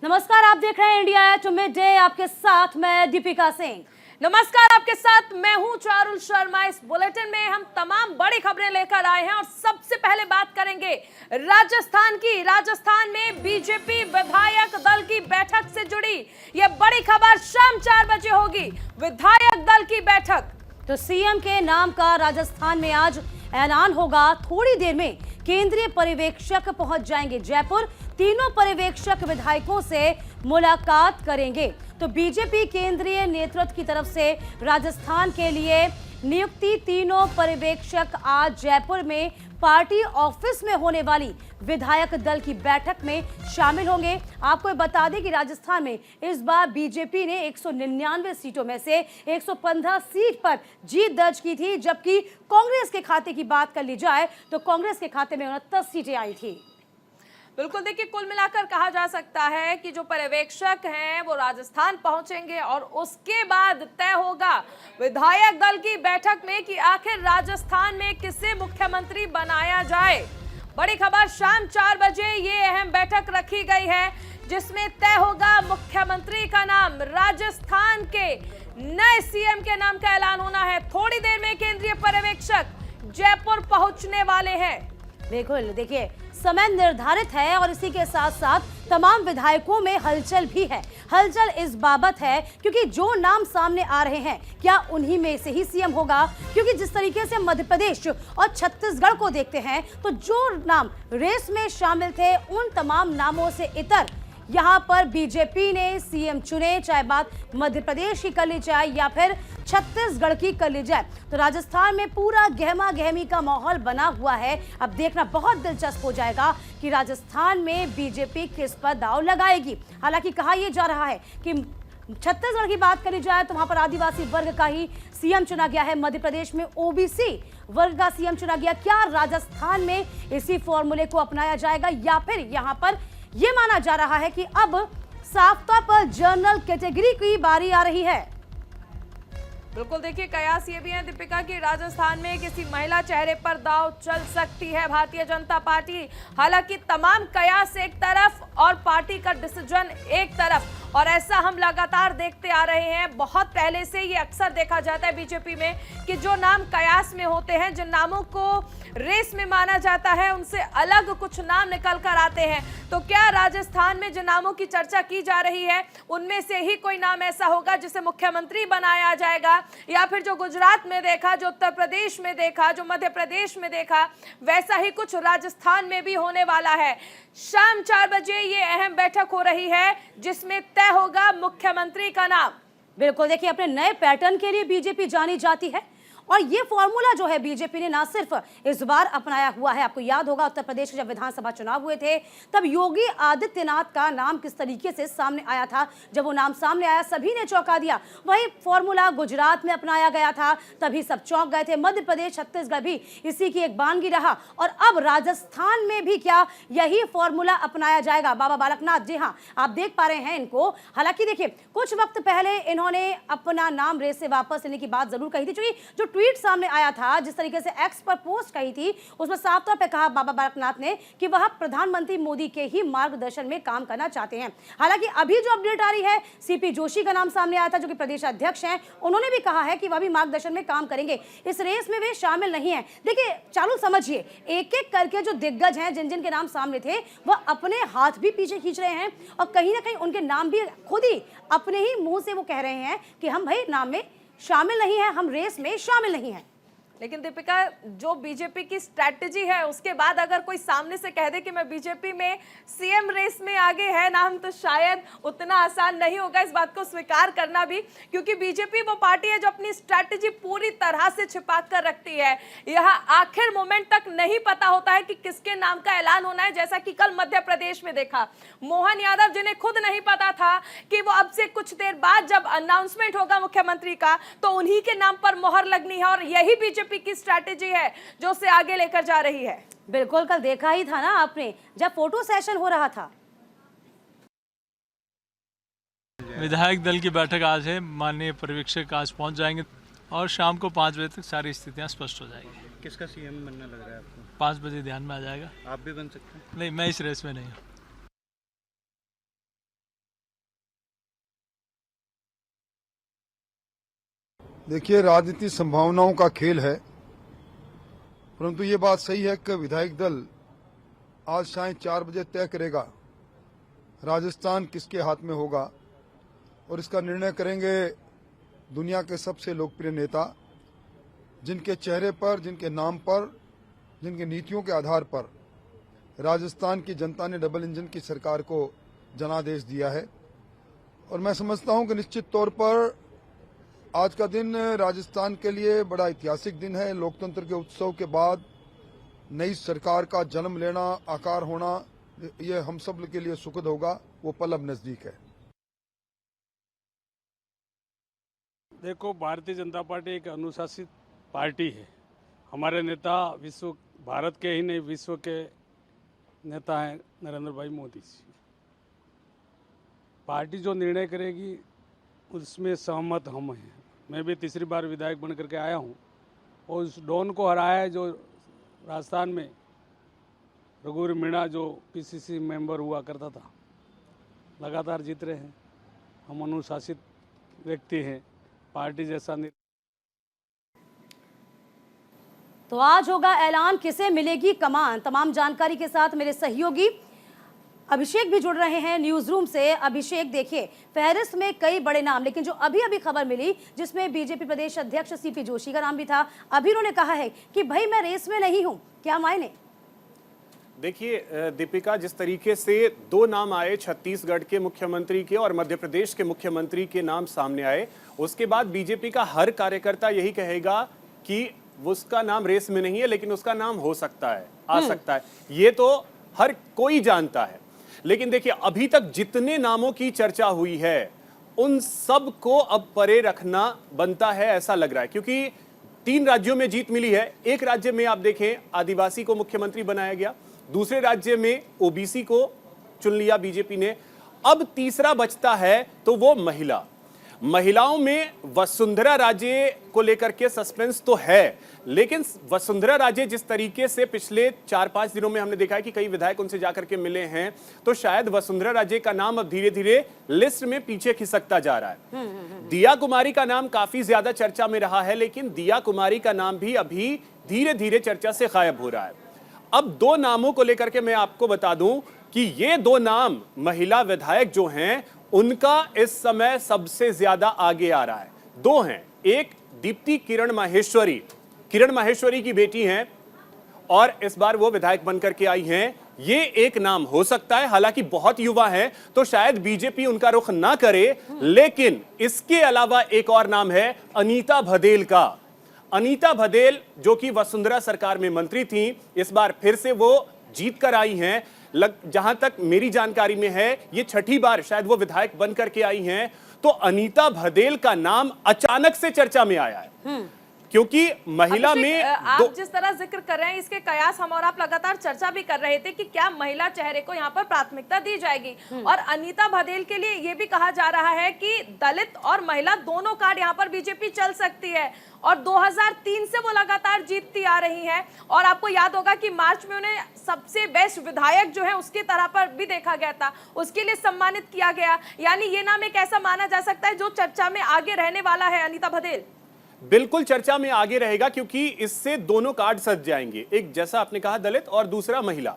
नमस्कार, आप देख रहे हैं इंडिया टुडे, आपके साथ मैं दीपिका सिंह। नमस्कार, आपके साथ मैं हूं चारुल शर्मा। इस बुलेटिन में हम तमाम बड़ी खबरें लेकर आए हैं और सबसे पहले बात करेंगे राजस्थान की। राजस्थान में बीजेपी विधायक दल की बैठक से जुड़ी यह बड़ी खबर शाम 4 बजे होगी। विधायक दल की बैठक, तो सीएम के नाम का राजस्थान में आज ऐलान होगा। थोड़ी देर में केंद्रीय पर्यवेक्षक पहुंच जाएंगे जयपुर। तीनों पर्यवेक्षक विधायकों से मुलाकात करेंगे। तो बीजेपी केंद्रीय नेतृत्व की तरफ से राजस्थान के लिए नियुक्ति, तीनों पर्यवेक्षक आज जयपुर में पार्टी ऑफिस में होने वाली विधायक दल की बैठक में शामिल होंगे। आपको बता दें कि राजस्थान में इस बार बीजेपी ने 199 सीटों में से 115 सीट पर जीत दर्ज की थी, जबकि कांग्रेस के खाते की बात कर ली जाए तो कांग्रेस के खाते में 69 सीटें आई थी। बिल्कुल, देखिए कुल मिलाकर कहा जा सकता है कि जो पर्यवेक्षक हैं वो राजस्थान पहुंचेंगे और उसके बाद तय होगा विधायक दल की बैठक में कि आखिर राजस्थान में किसे मुख्यमंत्री बनाया जाए। बड़ी खबर, शाम 4 बजे ये अहम बैठक रखी गई है जिसमें तय होगा मुख्यमंत्री का नाम। राजस्थान के नए सीएम के नाम का ऐलान होना है। थोड़ी देर में केंद्रीय पर्यवेक्षक जयपुर पहुंचने वाले हैं। बिल्कुल, देखिए समय निर्धारित है और इसी के साथ साथ तमाम विधायकों में हलचल भी है। हलचल इस बाबत है क्योंकि जो नाम सामने आ रहे हैं क्या उन्हीं में से ही सीएम होगा, क्योंकि जिस तरीके से मध्य प्रदेश और छत्तीसगढ़ को देखते हैं तो जो नाम रेस में शामिल थे उन तमाम नामों से इतर यहाँ पर बीजेपी ने सीएम चुने, चाहे बात मध्य प्रदेश की कर ली जाए या फिर छत्तीसगढ़ की कर ली जाए। तो राजस्थान में पूरा गहमा गहमी का माहौल बना हुआ है। अब देखना बहुत दिलचस्प हो जाएगा कि राजस्थान में बीजेपी किस पर दांव लगाएगी। हालांकि कहा यह जा रहा है कि छत्तीसगढ़ की बात करी जाए तो वहां पर आदिवासी वर्ग का ही सीएम चुना गया है, मध्य प्रदेश में ओबीसी वर्ग का सीएम चुना गया। क्या राजस्थान में इसी फॉर्मूले को अपनाया जाएगा या फिर यहां पर यह माना जा रहा है कि अब साफ तौर पर जनरल कैटेगरी की बारी आ रही है। बिल्कुल, देखिए कयास ये भी है दीपिका कि राजस्थान में किसी महिला चेहरे पर दांव चल सकती है भारतीय जनता पार्टी। हालांकि तमाम कयास एक तरफ और पार्टी का डिसीजन एक तरफ, और ऐसा हम लगातार देखते आ रहे हैं। बहुत पहले से ये अक्सर देखा जाता है बीजेपी में कि जो नाम कयास में होते हैं, जिन नामों को रेस में माना जाता है, उनसे अलग कुछ नाम निकल कर आते हैं। तो क्या राजस्थान में जिन नामों की चर्चा की जा रही है उनमें से ही कोई नाम ऐसा होगा जिसे मुख्यमंत्री बनाया जाएगा, या फिर जो गुजरात में देखा, जो उत्तर प्रदेश में देखा, जो मध्य प्रदेश में देखा, वैसा ही कुछ राजस्थान में भी होने वाला है। शाम 4 बजे ये अहम बैठक हो रही है जिसमें तय होगा मुख्यमंत्री का नाम। बिल्कुल, देखिए अपने नए पैटर्न के लिए बीजेपी जानी जाती है और ये फॉर्मूला जो है बीजेपी ने ना सिर्फ इस बार अपनाया हुआ है। आपको याद होगा उत्तर प्रदेश के जब विधानसभा चुनाव हुए थे तब योगी आदित्यनाथ का नाम किस तरीके से सामने आया था। जब वो नाम सामने आया सभी ने चौंका दिया। वही फॉर्मूला गुजरात में अपनाया गया था, तभी सब चौंक गए थे। मध्य प्रदेश, छत्तीसगढ़ भी इसी की एक बानगी रहा और अब राजस्थान में भी क्या यही फॉर्मूला अपनाया जाएगा। बाबा बालकनाथ, जी हाँ, आप देख पा रहे हैं इनको। हालांकि देखिए कुछ वक्त पहले इन्होंने अपना नाम रेस से वापस लेने की बात जरूर कही थी। क्योंकि जो ट्वीट सामने आया था, जिस तरीके से एक्स पर पोस्ट कही थी, उसमें साफ तौर पे कहा बाबा बालकनाथ ने कि वह प्रधानमंत्री मोदी के ही मार्गदर्शन में काम करना चाहते हैं। हालांकि अभी जो अपडेट आ रही है, सीपी जोशी का नाम सामने आया था जो कि प्रदेश अध्यक्ष हैं, उन्होंने भी कहा है कि वह भी मार्गदर्शन में काम करेंगे। इस रेस में वे शामिल नहीं है। देखिए चालू समझिए, एक एक करके जो दिग्गज हैं, जिन जिन के नाम सामने थे, वह अपने हाथ भी पीछे खींच रहे हैं और कहीं ना कहीं उनके नाम भी खुद ही अपने ही मुंह से वो कह रहे हैं कि हम भाई नाम में शामिल नहीं है, हम रेस में शामिल नहीं है। लेकिन दीपिका, जो बीजेपी की स्ट्रैटेजी है उसके बाद अगर कोई सामने से कह दे कि मैं बीजेपी में सीएम रेस में आगे है नाम, तो शायद उतना आसान नहीं होगा इस बात को स्वीकार करना भी, क्योंकि बीजेपी वो पार्टी है जो अपनी स्ट्रैटेजी पूरी तरह से छिपा कर रखती है। यह आखिर मोमेंट तक नहीं पता होता है कि किसके नाम का ऐलान होना है। जैसा कि कल मध्य प्रदेश में देखा, मोहन यादव जिन्हें खुद नहीं पता था कि वो अब से कुछ देर बाद जब अनाउंसमेंट होगा मुख्यमंत्री का तो उन्हीं के नाम पर मोहर लगनी है, और यही बीजेपी की स्ट्रैटेजी है जो उसे आगे लेकर जा रही है। बिल्कुल, कल देखा ही था ना आपने जब फोटो सेशन हो रहा था। विधायक दल की बैठक आज है, माननीय पर्यवेक्षक आज पहुंच जाएंगे और शाम को 5 बजे तक सारी स्थितियां स्पष्ट हो जाएंगी। किसका सीएम बनना लग रहा है आपको? 5 बजे ध्यान में आ जाएगा। आप भी बन सकते हैं? नहीं, मैं इस रेस में नहीं हूँ। देखिए, राजनीति संभावनाओं का खेल है, परंतु ये बात सही है कि विधायक दल आज शाम 4 बजे तय करेगा राजस्थान किसके हाथ में होगा, और इसका निर्णय करेंगे दुनिया के सबसे लोकप्रिय नेता, जिनके चेहरे पर, जिनके नाम पर, जिनकी नीतियों के आधार पर राजस्थान की जनता ने डबल इंजन की सरकार को जनादेश दिया है। और मैं समझता हूं कि निश्चित तौर पर आज का दिन राजस्थान के लिए बड़ा ऐतिहासिक दिन है। लोकतंत्र के उत्सव के बाद नई सरकार का जन्म लेना, आकार होना, ये हम सब के लिए सुखद होगा। वो पल अब नजदीक है। देखो, भारतीय जनता पार्टी एक अनुशासित पार्टी है। हमारे नेता भारत के ही नहीं विश्व के नेता हैं नरेंद्र भाई मोदी जी। पार्टी जो निर्णय करेगी उसमें सहमत हम हैं। मैं भी तीसरी बार विधायक बन करके आया हूं और उस डॉन को हराया है जो राजस्थान में रघुवीर मीणा जो पीसीसी मेंबर हुआ करता था। लगातार जीत रहे हैं। हम अनुशासित व्यक्ति हैं। पार्टी जैसा तो आज होगा ऐलान, किसे मिलेगी कमान। तमाम जानकारी के साथ मेरे सहयोगी अभिषेक भी जुड़ रहे हैं न्यूज रूम से। अभिषेक, देखिए फहरिस्त में कई बड़े नाम, लेकिन जो अभी खबर मिली जिसमें बीजेपी प्रदेश अध्यक्ष सीपी जोशी का नाम भी था, अभी उन्होंने कहा है कि भाई मैं रेस में नहीं हूं। क्या मायने? देखिए दीपिका, जिस तरीके से 2 नाम आए, छत्तीसगढ़ के मुख्यमंत्री के और मध्य प्रदेश के मुख्यमंत्री के नाम सामने आए, उसके बाद बीजेपी का हर कार्यकर्ता यही कहेगा कि उसका नाम रेस में नहीं है, लेकिन उसका नाम हो सकता है, आ सकता है। ये तो हर कोई जानता है। लेकिन देखिए, अभी तक जितने नामों की चर्चा हुई है उन सब को अब परे रखना बनता है, ऐसा लग रहा है, क्योंकि 3 राज्यों में जीत मिली है। एक राज्य में आप देखें आदिवासी को मुख्यमंत्री बनाया गया, दूसरे राज्य में ओबीसी को चुन लिया बीजेपी ने। अब तीसरा बचता है तो वो महिलाओं में वसुंधरा राजे को लेकर के सस्पेंस तो है, लेकिन वसुंधरा राजे जिस तरीके से पिछले 4-5 दिनों में हमने देखा है कि कई विधायक उनसे जाकर के मिले हैं, तो शायद वसुंधरा राजे का नाम अब धीरे धीरे लिस्ट में पीछे खिसकता जा रहा है। दिया कुमारी का नाम काफी ज्यादा चर्चा में रहा है, लेकिन दिया कुमारी का नाम भी अभी धीरे धीरे चर्चा से गायब हो रहा है। अब 2 नामों को लेकर के मैं आपको बता दूं कि ये 2 नाम महिला विधायक जो हैं उनका इस समय सबसे ज्यादा आगे आ रहा है। 2 हैं, एक दीप्ति किरण माहेश्वरी की बेटी हैं और इस बार वो विधायक बनकर के आई हैं। ये एक नाम हो सकता है, हालांकि बहुत युवा है तो शायद बीजेपी उनका रुख ना करे, लेकिन इसके अलावा एक और नाम है अनीता भदेल का। अनीता भदेल जो कि वसुंधरा सरकार में मंत्री थी, इस बार फिर से वो जीत कर आई हैं। जहां तक मेरी जानकारी में है ये 6ठी बार शायद वो विधायक बन करके आई हैं। तो अनीता भदेल का नाम अचानक से चर्चा में आया है, क्योंकि महिला में आप जिस तरह जिक्र कर रहे हैं इसके कयास हम और आप लगातार चर्चा भी कर रहे थे कि क्या महिला चेहरे को यहाँ पर प्राथमिकता दी जाएगी। और अनीता भदेल के लिए ये भी कहा जा रहा है कि दलित और महिला दोनों कार्ड यहाँ पर बीजेपी चल सकती है, और 2003 से वो लगातार जीतती आ रही है। और आपको याद होगा कि मार्च में उन्हें सबसे बेस्ट विधायक जो है उसकी तरह पर भी देखा गया था, उसके लिए सम्मानित किया गया। यानी ये नाम एक ऐसा माना जा सकता है जो चर्चा में आगे रहने वाला है। अनीता भदेल बिल्कुल चर्चा में आगे रहेगा, क्योंकि इससे दोनों कार्ड सज जाएंगे, एक जैसा आपने कहा दलित और दूसरा महिला।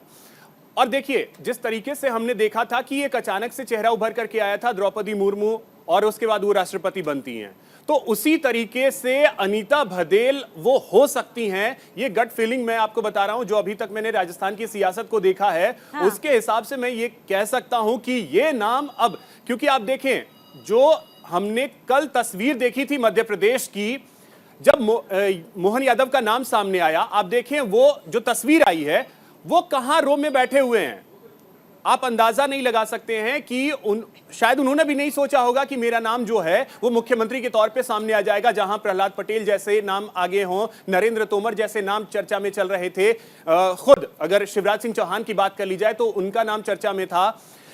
और देखिए जिस तरीके से हमने देखा था कि एक अचानक से चेहरा उभर करके आया था द्रौपदी मुर्मू और उसके बाद वो राष्ट्रपति बनती हैं, तो उसी तरीके से अनीता भदेल वो हो सकती हैं। ये गट फीलिंग मैं आपको बता रहा हूं, जो अभी तक मैंने राजस्थान की सियासत को देखा है उसके हिसाब से मैं ये कह सकता हूं कि ये नाम अब, क्योंकि आप देखें जो हमने कल तस्वीर देखी थी मध्य प्रदेश की, जब मोहन यादव का नाम सामने आया, आप देखें वो जो तस्वीर आई है वो कहां रो में बैठे हुए हैं। आप अंदाजा नहीं लगा सकते हैं कि शायद उन्होंने भी नहीं सोचा होगा कि मेरा नाम जो है वो मुख्यमंत्री के तौर पे सामने आ जाएगा, जहां प्रहलाद पटेल जैसे नाम आगे हों, नरेंद्र तोमर जैसे नाम चर्चा में चल रहे थे, खुद अगर शिवराज सिंह चौहान की बात कर ली जाए तो उनका नाम चर्चा में था।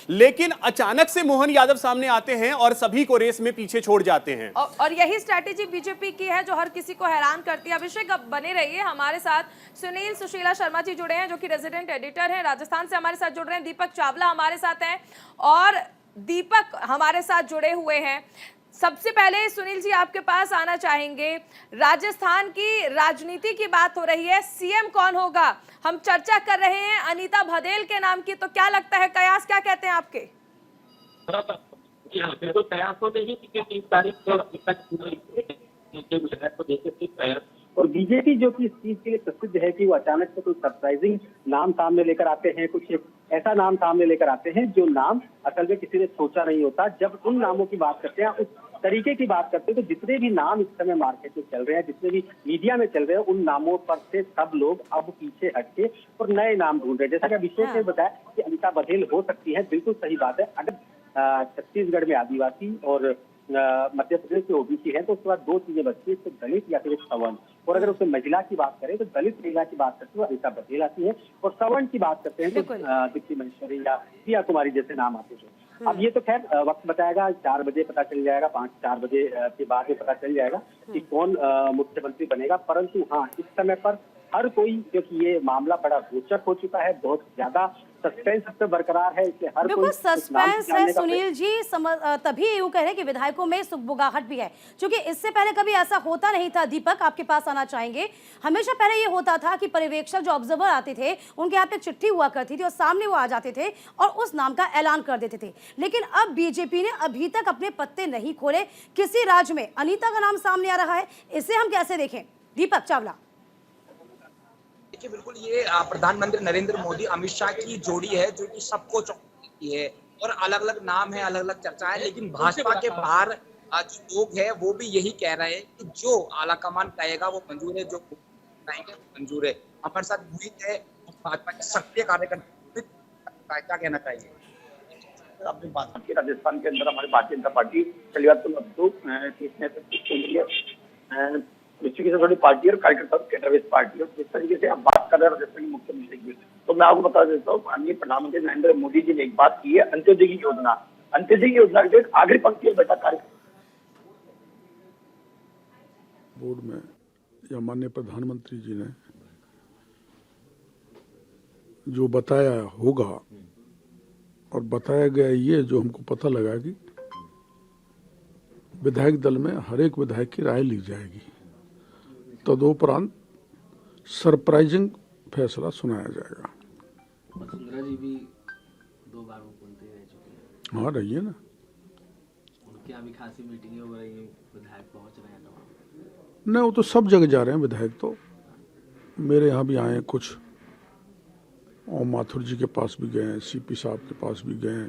लेकिन अचानक से मोहन यादव सामने आते हैं और सभी को रेस में पीछे छोड़ जाते हैं। और यही स्ट्रैटेजी बीजेपी की है जो हर किसी को हैरान करती है। अभिषेक अब बने रहिए हमारे साथ। सुनील सुशीला शर्मा जी जुड़े हैं जो कि रेजिडेंट एडिटर हैं, राजस्थान से हमारे साथ जुड़ रहे हैं। दीपक चावला हमारे साथ हैं और दीपक हमारे साथ जुड़े हुए हैं। सबसे पहले सुनील जी आपके पास आना चाहेंगे, राजस्थान की राजनीति की बात हो रही है, सीएम कौन होगा, हम चर्चा कर रहे हैं अनीता भदेल के नाम की, तो क्या लगता है, कयास क्या कहते हैं आपके? बिल्कुल कयास तो नहीं कि 30 तारीख को और बीजेपी जो कि इस चीज के लिए प्रसिद्ध है कि वो अचानक से कोई सरप्राइजिंग नाम सामने लेकर आते हैं, कुछ ऐसा नाम सामने लेकर आते हैं जो नाम असल में किसी ने सोचा नहीं होता। जब उन नामों की बात करते हैं, उस तरीके की बात करते हैं, तो जितने भी नाम इस समय मार्केट में चल रहे हैं, जितने भी मीडिया में चल रहे हैं, उन नामों पर से सब लोग अब पीछे हटके और नए नाम ढूंढ रहे हैं। जैसा कि अभिषेक ने बताया कि अनीता बघेल हो सकती है, बिल्कुल सही बात है। अगर छत्तीसगढ़ में आदिवासी और मध्य प्रदेश में ओबीसी है तो उसके बाद दो चीजें बचती है, तो दलित या फिर सवर्ण। और अगर उसमें महिला की बात करें तो दलित महिला की बात करते हैं अनीता बघेल आती है, और सवर्ण की बात करते हैं तो दीप्ति महेश्वरी या प्रिया कुमारी जैसे नाम आते हैं। अब ये तो खैर वक्त बताएगा, 4 बजे पता चल जाएगा, 5-4 बजे के बाद में पता चल जाएगा कि कौन मुख्यमंत्री बनेगा। परंतु हाँ, इस समय पर हर कोई, क्योंकि ये मामला बड़ा रोचक हो चुका है, बहुत ज्यादा सस्पेंस पे बरकरार है, इसलिए हर बिल्कुल कोई सस्पेंस है सुनील जी। तभी यूं कह रहे हैं कि विधायकों में सुगबुगाहट भी है, क्योंकि इससे पहले कभी ऐसा होता नहीं था। दीपक आपके पास आना चाहेंगे, हमेशा पहले ये होता था कि पर्यवेक्षक जो ऑब्जर्वर आते थे उनके यहाँ पे चिट्ठी हुआ करती थी और सामने वो आ जाते थे और उस नाम का ऐलान कर देते थे। लेकिन अब बीजेपी ने अभी तक अपने पत्ते नहीं खोले, किसी राज्य में अनीता का नाम सामने आ रहा है, इसे हम कैसे देखें? दीपक चावला। देखिए बिल्कुल ये प्रधानमंत्री नरेंद्र मोदी अमित शाह की जोड़ी है जो कि सबको चौंकाती है, और अलग अलग नाम है, अलग अलग चर्चा है। लेकिन भाजपा के बाहर जो लोग हैं वो भी यही कह रहे हैं कि जो आला कमान कहेगा वो मंजूर है, जो कहेंगे वो मंजूर है। हमारे साथ मोहित है, भाजपा के सक्रिय कार्यकर्ता, क्या कहना चाहिए? आपने बात की राजस्थान के अंदर हमारी भारतीय जनता पार्टी विश्व पार्टी और कार्यकर्ता केडरवेस्ट पार्टी, और जिस तरीके से आप बात कर रहे हैं राजस्थान के मुख्यमंत्री की, तो मैं आपको बता देता हूँ, माननीय प्रधानमंत्री नरेंद्र मोदी जी ने एक बात की है, अंत्योदय की योजना। अंत्योदय की योजना के आखिरी पंक्ति में बैठा कार्यक्रम बोर्ड में या माननीय प्रधानमंत्री जी ने जो बताया होगा, और बताया गया ये जो हमको पता लगा कि विधायक दल में हर एक विधायक की राय ली जाएगी, तदोपरांत सरप्राइजिंग फैसला सुनाया जाएगा। वसुंधरा जी भी 2 बार मुख्यमंत्री रह चुके हैं। हाँ, रही है ना। उनकी अभी खासी मीटिंगें हो रही हैं, विधायक पहुंच रहे हैं तमाम। नहीं, वो तो सब जगह जा रहे हैं विधायक, तो मेरे यहाँ भी आए कुछ, और माथुर जी के पास भी गए, सीपी साहब के पास भी गए,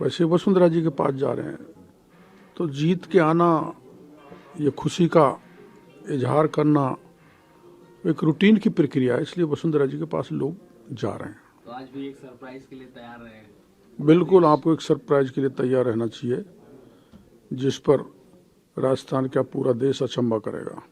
वैसे वसुंधरा जी के पास जा रहे हैं। तो जीत के आना, ये खुशी का इजहार करना एक रूटीन की प्रक्रिया है, इसलिए वसुंधरा जी के पास लोग जा रहे हैं। तो आज भी एक सरप्राइज के लिए तैयार रहे? बिल्कुल, आपको एक सरप्राइज के लिए तैयार रहना चाहिए, जिस पर राजस्थान का पूरा देश अचंभा करेगा।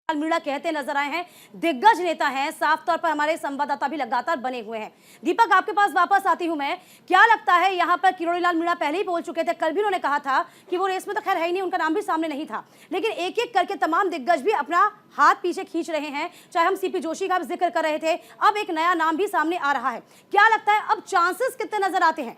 मीणा कहते नजर आए हैं, दिग्गज नेता हैं, साफ तौर पर हमारे संवाददाता भी लगातार बने हुए हैं। दीपक आपके पास वापस आती हूं मैं, क्या लगता है यहाँ पर किरोड़ीलाल मीणा पहले ही बोल चुके थे, कल भी उन्होंने कहा था कि वो रेस में तो खैर है ही नहीं, उनका नाम भी सामने नहीं था, लेकिन एक एक करके तमाम दिग्गज भी अपना हाथ पीछे खींच रहे हैं। चाहे हम सीपी जोशी का जिक्र कर रहे थे, अब एक नया नाम भी सामने आ रहा है। क्या लगता है अब चांसेस कितने नजर आते हैं?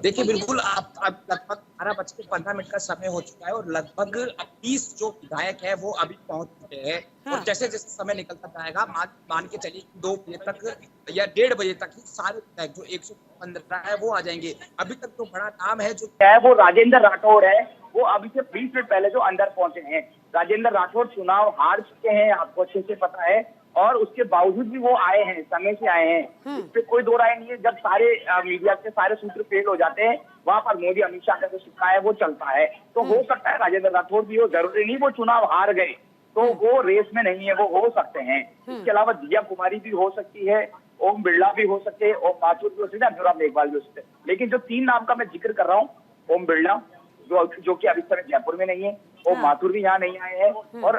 देखिए बिल्कुल, आप लगभग 12:15 का समय हो चुका है, और लगभग 20 जो विधायक है वो अभी पहुंच चुके हैं। और जैसे जैसे समय निकलता जाएगा, मान के चलिए 2 बजे तक या 1:30 बजे तक ही सारे विधायक जो 115 है वो आ जाएंगे। अभी तक तो बड़ा नाम है जो है वो राजेंद्र राठौड़ है, वो अभी से 20 मिनट पहले जो अंदर पहुंचे हैं। राजेंद्र राठौड़ चुनाव हार चुके हैं, आपको अच्छे से पता है, और उसके बावजूद भी वो आए हैं, समय से आए हैं, इस पे कोई दो राय नहीं है। जब सारे मीडिया के सारे सूत्र फेल हो जाते हैं, वहां पर मोदी अमित शाह का जो सिक्का है वो चलता है। तो हो सकता है राजेंद्र राठौड़ भी हो, जरूरी नहीं वो चुनाव हार गए तो वो रेस में नहीं है, वो हो सकते हैं। इसके अलावा दिव्या कुमारी भी हो सकती है, ओम बिरला भी हो सकते हैं, ओम माथुर भी हो सकते हैं, अनुराग मेघवाल भी हो सकते हैं। लेकिन जो 3 नाम का मैं जिक्र कर रहा हूँ, ओम बिरला जो कि अभी समय जयपुर में नहीं है, और माथुर भी यहाँ नहीं आए हैं, और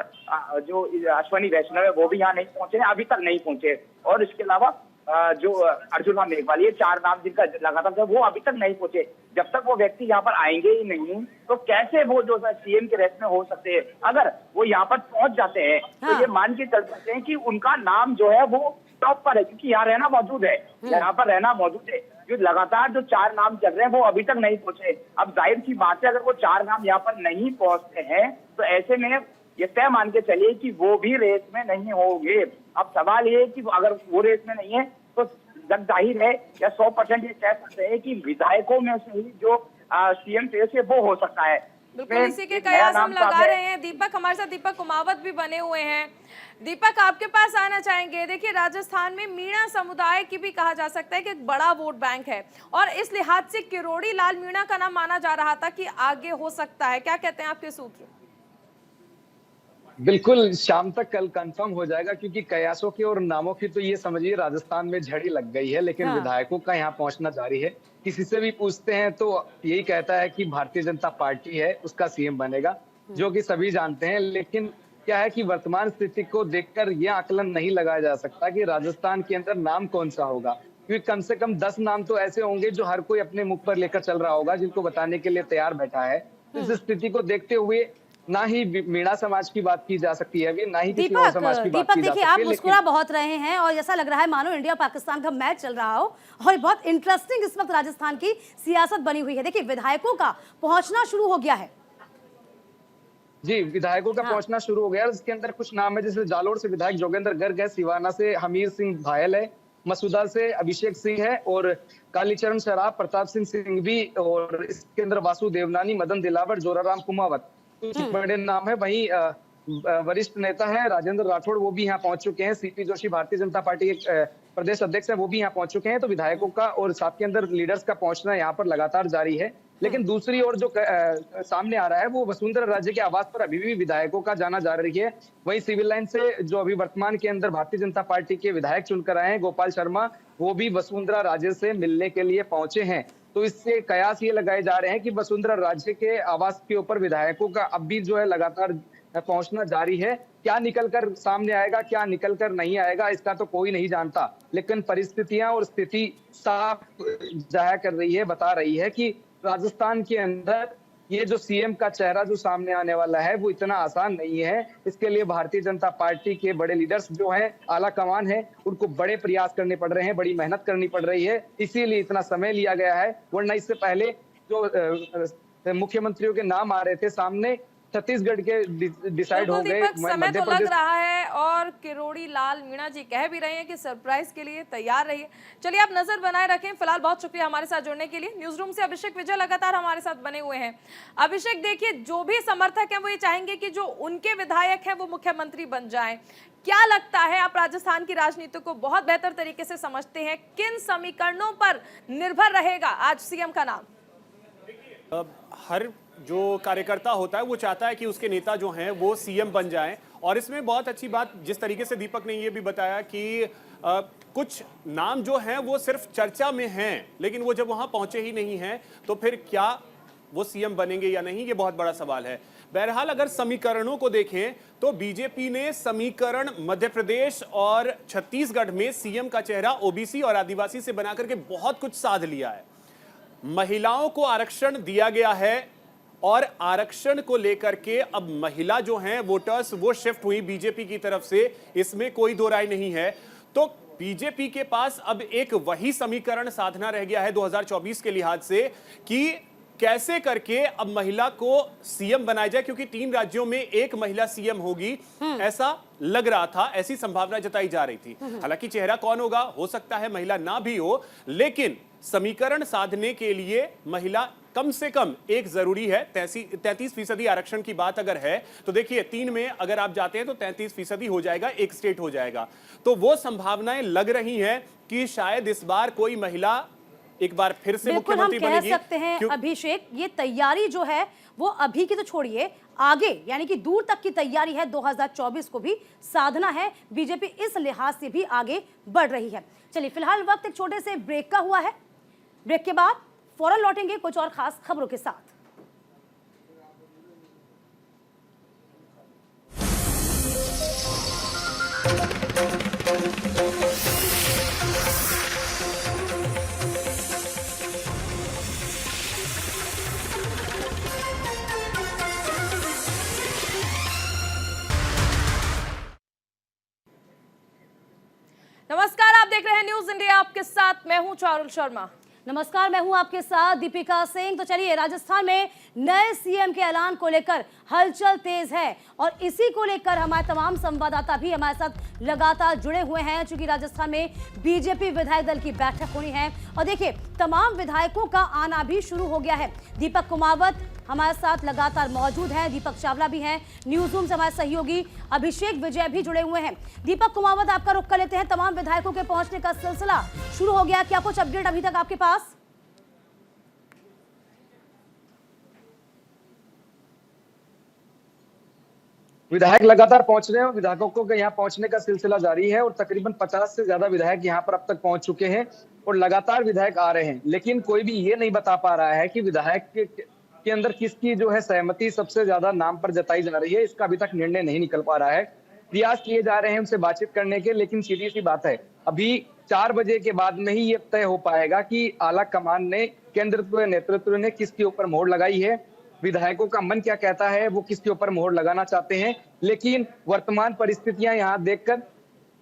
जो अश्वनी वैष्णव है वो भी यहाँ नहीं पहुंचे हैं, अभी तक नहीं पहुंचे। और इसके अलावा जो अर्जुन राम मेघवाल, ये 4 नाम जिनका लगातार था, वो अभी तक नहीं पहुंचे। जब तक वो व्यक्ति यहाँ पर आएंगे ही नहीं तो कैसे वो जो सीएम के रेस में हो सकते हैं। अगर वो यहाँ पर पहुंच जाते हैं तो ये मान के चल सकते हैं कि उनका नाम जो है वो टॉप पर है, क्योंकि यहाँ रहना मौजूद है, यहाँ पर रहना मौजूद है। जो लगातार जो 4 नाम चल रहे हैं वो अभी तक नहीं पहुंचे। अब जाहिर सी बात है, अगर वो 4 नाम यहाँ पर नहीं पहुंचते हैं तो ऐसे में ये तय मान के चलिए कि वो भी रेस में नहीं होंगे। अब सवाल ये है कि अगर वो रेस में नहीं है तो जग जाहिर है या 100% ये कह सकते हैं कि विधायकों में से ही जो सीएम रेस है वो हो सकता है। बिल्कुल इसी के कयास हम लगा रहे हैं। दीपक हमारे साथ, दीपक कुमावत भी बने हुए हैं। दीपक, आपके पास आना चाहेंगे। देखिए, राजस्थान में मीणा समुदाय की भी कहा जा सकता है कि एक बड़ा वोट बैंक है और इस लिहाज से किरोड़ी लाल मीणा का नाम माना जा रहा था कि आगे हो सकता है। क्या कहते हैं आपके सूत्र? बिल्कुल शाम तक कल कंफर्म हो जाएगा, क्योंकि कयासों की और नामों की तो ये समझिए राजस्थान में झड़ी लग गई है, लेकिन विधायकों का यहाँ पहुंचना जारी है। किसी से भी पूछते हैं तो यही कहता है कि भारतीय जनता पार्टी है उसका सीएम बनेगा, जो कि सभी जानते हैं। लेकिन क्या है कि वर्तमान स्थिति को देखकर यह आकलन नहीं लगाया जा सकता कि राजस्थान के अंदर नाम कौन सा होगा, क्योंकि कम से कम 10 नाम तो ऐसे होंगे जो हर कोई अपने मुख पर लेकर चल रहा होगा, जिनको बताने के लिए तैयार बैठा है। इस स्थिति को देखते हुए ना ही मीणा समाज की बात की जा सकती है अभी, ना ही किसी और समाज की बात की जा सकती है। देखिए, आप मुस्कुरा बहुत रहे हैं और ऐसा लग रहा है मानो इंडिया पाकिस्तान का मैच चल रहा हो और बहुत इंटरेस्टिंग इस वक्त राजस्थान की सियासत बनी हुई है। देखिए, विधायकों का पहुंचना शुरू हो गया है। जी, विधायकों का पहुंचना शुरू हो गया। इसके अंदर कुछ नाम है, जैसे जालोर से विधायक जोगेंद्र गर्ग है, सिवाना से हमीर सिंह भायल है, मसूदा से अभिषेक सिंह है और कालीचरण शराब, प्रताप सिंह भी, और इसके अंदर वासु देवनानी, मदन दिलावर, जोराराम कुमावत कुछ बड़े नाम है। वहीं वरिष्ठ नेता है राजेंद्र राठौड़, वो भी यहाँ पहुंच चुके हैं। सीपी जोशी भारतीय जनता पार्टी के प्रदेश अध्यक्ष है, वो भी यहाँ पहुंच चुके हैं। तो विधायकों का और साथ के अंदर लीडर्स का पहुंचना यहाँ पर लगातार जारी है। लेकिन दूसरी ओर जो सामने आ रहा है वो वसुंधरा राजे के आवास पर अभी भी विधायकों का जाना जा रही है। वहीं सिविल लाइन से जो अभी वर्तमान के अंदर भारतीय जनता पार्टी के विधायक चुनकर आए हैं गोपाल शर्मा, वो भी वसुंधरा राजे से मिलने के लिए पहुंचे हैं। तो इससे कयास ये लगाए जा रहे हैं कि वसुंधरा राजे के आवास के ऊपर विधायकों का अब भी जो है लगातार पहुंचना जारी है। क्या निकलकर सामने आएगा, क्या निकलकर नहीं आएगा, इसका तो कोई नहीं जानता। लेकिन परिस्थितियां और स्थिति साफ जाहिर कर रही है, बता रही है कि राजस्थान के अंदर ये जो सीएम का चेहरा जो सामने आने वाला है वो इतना आसान नहीं है। इसके लिए भारतीय जनता पार्टी के बड़े लीडर्स जो हैं, आला कमान है, उनको बड़े प्रयास करने पड़ रहे हैं, बड़ी मेहनत करनी पड़ रही है। इसीलिए इतना समय लिया गया है, वरना इससे पहले जो मुख्यमंत्रियों के नाम आ रहे थे सामने, छत्तीसगढ़ के डिसाइड हो गए। समय तो लग रहा है और किरोड़ी लाल मीणा जी कह भी रहे हैं कि सरप्राइज के लिए तैयार रहिए। चलिए, आप नजर बनाए रखें। फिलहाल बहुत शुक्रिया हमारे साथ जुड़ने के लिए। न्यूज रूम से अभिषेक विजय लगातार हमारे साथ बने हुए हैं। अभिषेक, देखिए, जो भी समर्थक हैं वो ये चाहेंगे कि जो उनके विधायक हैं वो मुख्यमंत्री बन जाएं। क्या लगता है, आप राजस्थान की राजनीति को बहुत बेहतर तरीके से समझते हैं, किन समीकरणों पर निर्भर रहेगा आज सीएम का नाम? हर जो कार्यकर्ता होता है वो चाहता है कि उसके नेता जो हैं वो सीएम बन जाएं, और इसमें बहुत अच्छी बात जिस तरीके से दीपक ने ये भी बताया कि कुछ नाम जो हैं वो सिर्फ चर्चा में हैं, लेकिन वो जब वहां पहुंचे ही नहीं हैं तो फिर क्या वो सीएम बनेंगे या नहीं, ये बहुत बड़ा सवाल है। बहरहाल, अगर समीकरणों को देखें तो बीजेपी ने समीकरण मध्य प्रदेश और छत्तीसगढ़ में सीएम का चेहरा ओबीसी और आदिवासी से बना करके बहुत कुछ साध लिया है। महिलाओं को आरक्षण दिया गया है और आरक्षण को लेकर के अब महिला जो हैं वोटर्स वो शिफ्ट हुई बीजेपी की तरफ से, इसमें कोई दो राय नहीं है। तो बीजेपी के पास अब एक वही समीकरण साधना रह गया है 2024 के लिहाज से कि कैसे करके अब महिला को सीएम बनाया जाए, क्योंकि 3 राज्यों में एक महिला सीएम होगी ऐसा लग रहा था, ऐसी संभावना जताई जा रही थी। हालांकि चेहरा कौन होगा, हो सकता है महिला ना भी हो, लेकिन समीकरण साधने के लिए महिला कम से कम एक जरूरी है। 33% आरक्षण की बात अगर है तो देखिए 3 में अगर आप जाते हैं तो 33% हो जाएगा, एक स्टेट हो जाएगा। तो वो संभावनाएं लग रही हैं कि शायद इस बार कोई महिला एक बार फिर से मुख्यमंत्री बनेगी। हम कह सकते हैं अभिषेक, ये तैयारी जो है वो अभी की तो छोड़िए, आगे यानी कि दूर तक की तैयारी है। 2024 को भी साधना है, बीजेपी इस लिहाज से भी आगे बढ़ रही है। चलिए, फिलहाल वक्त एक छोटे से ब्रेक का हुआ है। ब्रेक के बाद फौरन लौटेंगे कुछ और खास खबरों के साथ। नमस्कार, आप देख रहे हैं न्यूज इंडिया, आपके साथ मैं हूं चारुल शर्मा। नमस्कार, मैं हूं आपके साथ दीपिका सिंह। तो चलिए, राजस्थान में नए सीएम के ऐलान को लेकर हलचल तेज है और इसी को लेकर हमारे तमाम संवाददाता भी हमारे साथ लगातार जुड़े हुए हैं, क्योंकि राजस्थान में बीजेपी विधायक दल की बैठक होनी है। और देखिए, तमाम विधायकों का आना भी शुरू हो गया है। दीपक कुमावत हमारे साथ लगातार मौजूद हैं, दीपक चावला भी हैं, न्यूज रूम से हमारे सहयोगी अभिषेक विजय भी जुड़े हुए हैं। दीपक कुमावत, आपका रुख कर लेते हैं। तमाम विधायकों के पहुंचने का सिलसिला शुरू हो गया, क्या कुछ अपडेट अभी तक आपके पास? विधायक लगातार पहुंच रहे हैं और विधायकों को यहाँ पहुंचने का सिलसिला जारी है और तकरीबन 50 से ज्यादा विधायक यहाँ पर अब तक पहुंच चुके हैं और लगातार विधायक आ रहे हैं। लेकिन कोई भी ये नहीं बता पा रहा है कि विधायक के अंदर किसकी जो है सहमति सबसे ज्यादा नाम पर जताई जा रही है, इसका अभी तक निर्णय नहीं निकल पा रहा है। प्रयास किए जा रहे हैं उनसे बातचीत करने के, लेकिन सीधी सी बात है, अभी 4 बजे के बाद में ही ये तय हो पाएगा कि आला कमान ने, केंद्र नेतृत्व ने किसके ऊपर मोहर लगाई है, विधायकों का मन क्या कहता है, वो किसके ऊपर मोहर लगाना चाहते हैं। लेकिन वर्तमान परिस्थितियां यहाँ देखकर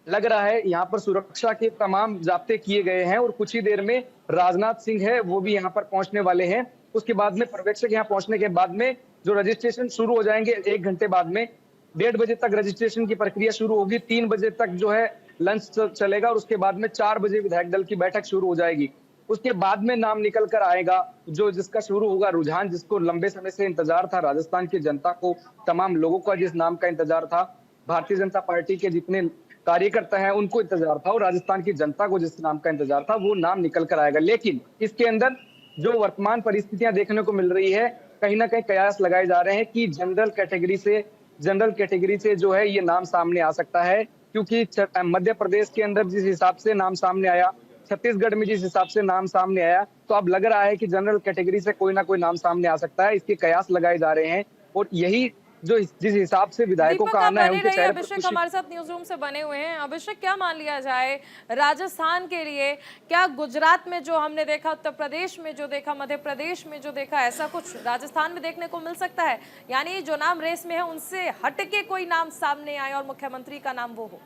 लग रहा है यहाँ पर सुरक्षा के तमाम जाब्ते किए गए हैं और कुछ ही देर में राजनाथ सिंह है वो भी यहाँ पर पहुंचने वाले हैं। उसके बाद में पर्यवेक्षक यहाँ पहुंचने के बाद में जो रजिस्ट्रेशन शुरू हो जाएंगे 1 घंटे बाद में, 1:30 बजे तक रजिस्ट्रेशन की प्रक्रिया शुरू होगी, 3 बजे तक जो है लंच चलेगा और उसके बाद में 4 बजे विधायक दल की बैठक शुरू हो जाएगी। उसके बाद में नाम निकल कर आएगा जो जिसका शुरू होगा रुझान, जिसको लंबे समय से इंतजार था, राजस्थान की जनता को, तमाम लोगों का जिस नाम का इंतजार था, भारतीय जनता पार्टी के जितने कार्यकर्ता हैं उनको इंतजार था और राजस्थान की जनता को जिस नाम का इंतजार था वो नाम निकल कर आएगा। लेकिन इसके अंदर जो वर्तमान परिस्थितियां देखने को मिल रही है, कहीं ना कहीं कयास लगाए जा रहे हैं कि जनरल कैटेगरी से जो है ये नाम सामने आ सकता है, क्योंकि मध्य प्रदेश के अंदर जिस हिसाब से नाम सामने आया, छत्तीसगढ़ में जिस हिसाब से नाम सामने आया, तो अब लग रहा है कि जनरल कैटेगरी से कोई ना कोई नाम सामने आ सकता है। इसके कयास लगाए जा रहे हैं और यही जो जिस हिसाब से विधायकों का आना है उनके चेहरे पर अभिषेक हमारे साथ न्यूज रूम से बने हुए हैं। अभिषेक, क्या मान लिया जाए राजस्थान के लिए, क्या गुजरात में जो हमने देखा, उत्तर प्रदेश में जो देखा, मध्य प्रदेश में जो देखा, ऐसा कुछ राजस्थान में देखने को मिल सकता है? यानी जो नाम रेस में है उनसे हटके कोई नाम सामने आए और मुख्यमंत्री का नाम वो हो?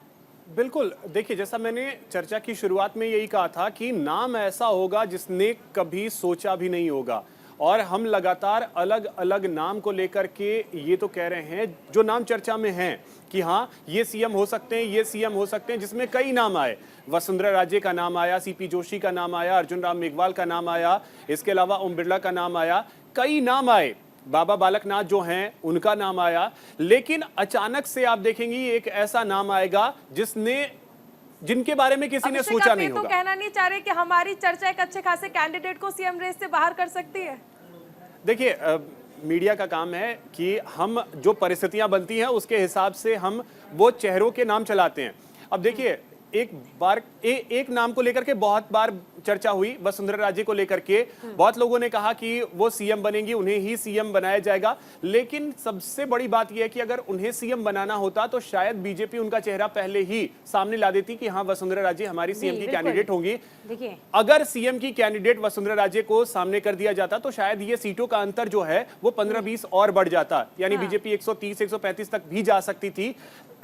बिल्कुल, देखिए, जैसा मैंने चर्चा की शुरुआत में यही कहा था कि नाम ऐसा होगा जिसने कभी सोचा भी नहीं होगा और हम लगातार अलग अलग नाम को लेकर के ये तो कह रहे हैं, जो नाम चर्चा में हैं कि हाँ ये सीएम हो सकते हैं, ये सीएम हो सकते हैं, जिसमें कई नाम आए। वसुंधरा राजे का नाम आया, सीपी जोशी का नाम आया, अर्जुन राम मेघवाल का नाम आया, इसके अलावा ओम बिरला का नाम आया, कई नाम आए, बाबा बालकनाथ जो हैं उनका नाम आया। लेकिन अचानक से आप देखेंगे एक ऐसा नाम आएगा जिनके बारे में किसी ने सोचा नहीं होगा। तो कहना नहीं चाह रहे कि हमारी चर्चा एक अच्छे खासे कैंडिडेट को सीएम रेस से बाहर कर सकती है? देखिए, मीडिया का काम है कि हम जो परिस्थितियां बनती हैं उसके हिसाब से हम वो चेहरों के नाम चलाते हैं। अब देखिए, एक नाम को लेकर के बहुत बार चर्चा हुई, वसुंधरा राजे को लेकर के बहुत लोगों ने कहा कि वो सीएम बनेंगी, उन्हें ही सीएम बनाया जाएगा। लेकिन सबसे बड़ी बात यह है कि अगर उन्हें सीएम बनाना होता तो शायद बीजेपी उनका चेहरा पहले ही सामने ला देती कि हाँ वसुंधरा राजे हमारी सीएम की कैंडिडेट होंगी। अगर सीएम की कैंडिडेट वसुंधरा राजे को सामने कर दिया जाता तो शायद ये सीटों का अंतर जो है वो 15-20 और बढ़ जाता, यानी बीजेपी 130-135 तक भी जा सकती थी,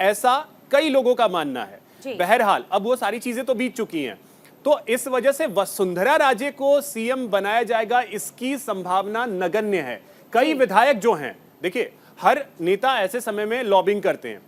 ऐसा कई लोगों का मानना है। बहरहाल अब वो सारी चीजें तो बीत चुकी हैं, तो इस वजह से वसुंधरा राजे को सीएम बनाया जाएगा इसकी संभावना नगण्य है। कई विधायक जो हैं, देखिए हर नेता ऐसे समय में लॉबिंग करते हैं,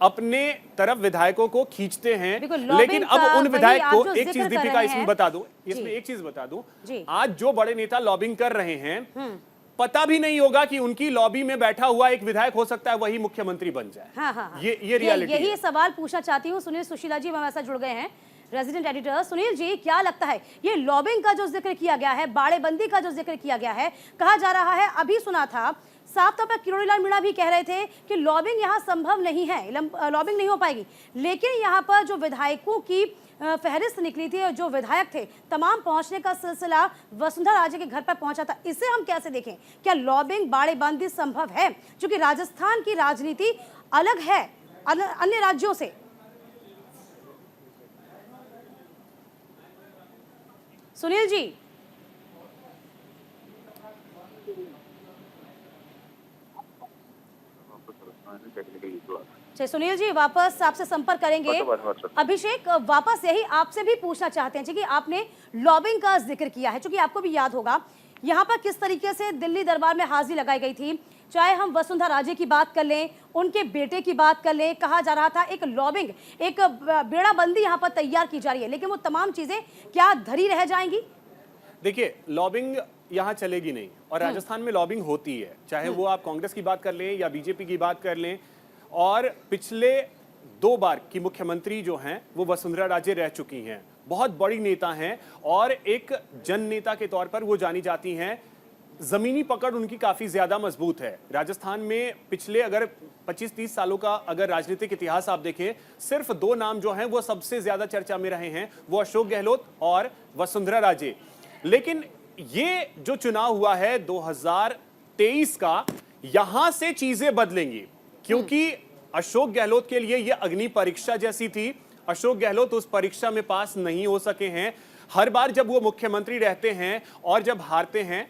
अपने तरफ विधायकों को खींचते हैं, लेकिन अब उन विधायक को एक चीज दीपिका इसमें बता दूं, आज जो बड़े नेता लॉबिंग कर रहे हैं पता भी नहीं होगा कि उनकी लॉबी में बैठा हुआ एक विधायक हो सकता है वही मुख्यमंत्री बन जाए। हाँ। ये रियलिटी है। यही सवाल पूछना चाहती हूँ। सुनील सुशीला जी हमारे साथ जुड़ गए हैं, रेजिडेंट एडिटर। सुनील जी, क्या लगता है ये लॉबिंग का जो जिक्र किया गया है, बाड़ेबंदी का जो जिक्र किया गया है, कहा जा रहा है, अभी सुना था साफ तौर पर किरोड़ीलाल मीणा भी कह रहे थे कि लॉबिंग यहाँ संभव नहीं है, लॉबिंग नहीं हो पाएगी। लेकिन यहाँ पर जो विधायकों की फहरिस्त निकली थी और जो विधायक थे तमाम पहुंचने का सिलसिला वसुंधरा राजे के घर पर पहुंचा था, इसे हम कैसे देखें? क्या लॉबिंग बाड़ेबंदी संभव है? क्योंकि राजस्थान की राजनीति अलग है अन्य राज्यों से। सुनील जी, चलिए सुनील जी, वापस आपसे संपर्क करेंगे। अभिषेक, वापस यही आपसे भी पूछना चाहते हैं जी कि आपने लॉबिंग का जिक्र किया है, क्योंकि आपको भी याद होगा यहाँ पर किस तरीके से दिल्ली दरबार में हाजिरी लगाई गई थी। चाहे हम वसुंधरा राजे की बात कर लें, उनके बेटे की बात कर लें, कहा जा रहा था एक लॉबिंग, एक बेड़ाबंदी यहाँ पर तैयार की जा रही है, लेकिन वो तमाम चीजें क्या धरी रह जाएंगी? देखिए, लॉबिंग यहाँ चलेगी नहीं, और राजस्थान में लॉबिंग होती है, चाहे वो आप कांग्रेस की बात कर लें या बीजेपी की बात कर लें। और पिछले 2 बार की मुख्यमंत्री जो हैं वो वसुंधरा राजे रह चुकी हैं, बहुत बड़ी नेता हैं और एक जन नेता के तौर पर वो जानी जाती हैं। जमीनी पकड़ उनकी काफी ज्यादा मजबूत है। राजस्थान में पिछले अगर 25-30 सालों का अगर राजनीतिक इतिहास आप देखें, सिर्फ 2 नाम जो हैं वो सबसे ज्यादा चर्चा में रहे हैं, वो अशोक गहलोत और वसुंधरा राजे। लेकिन ये जो चुनाव हुआ है 2023 का, यहां से चीजें बदलेंगी, क्योंकि अशोक गहलोत के लिए यह अग्नि परीक्षा जैसी थी। अशोक गहलोत उस परीक्षा में पास नहीं हो सके हैं। हर बार जब वो मुख्यमंत्री रहते हैं और जब हारते हैं